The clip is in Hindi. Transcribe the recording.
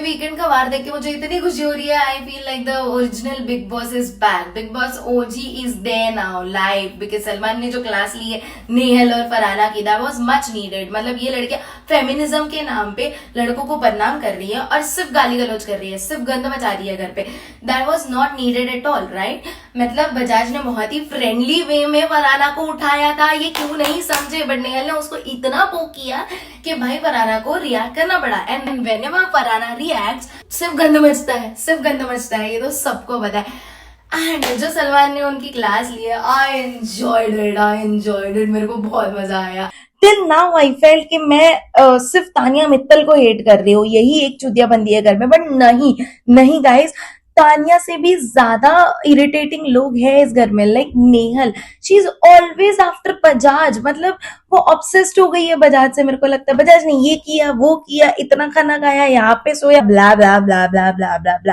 वीकेंड का वार देख के मुझे इतनी खुशी हो रही है. I feel like the original Bigg Boss is back. Bigg Boss OG is there now live. Because Salman ने जो क्लास ली है नेहल और फरहाना की, दैट वाज मच नीडेड. मतलब ये लड़कियां फेमिनिज्म के नाम पे लड़कों को बदनाम कर रही है और सिर्फ गाली गलौज कर रही है, सिर्फ गंद मचा रही है घर पे. That was not needed at all, right. मतलब बजाज ने बहुत ही फ्रेंडली वे में फरहाना को उठाया था. ये क्यों नहीं समझे, बट नेहल ने उसको इतना पोक किया कि भाई फरहाना को रिएक्ट करना पड़ा. एंड व्हेनेवर फरहाना रिएक्ट्स सिर्फ गंद मचता है, सिर्फ गंद मचता है. ये तो सबको पता है. एंड जो सलमान ने उनकी क्लास ली है, आई एंजॉयड इट. मेरे को बहुत मजा आया. टिल नाउ आई फेल्ट कि मैं सिर्फ तानिया मित्तल को हेट कर रही हूँ, यही एक चुतिया बंदी है घर में. बट नहीं नहीं गाइस, तानिया से भी ज्यादा इरिटेटिंग लोग हैं इस घर में. Like Nehal, she is always after Bajaj. मतलब वो ऑब्सेस्ड हो गई है बजाज से. मेरे को लगता है बजाज ने ये किया वो किया, इतना खाना खाया, यहाँ पे सोया, ब्ला ब्ला ब्ला ब्ला ब्ला ब्ला ब्ला.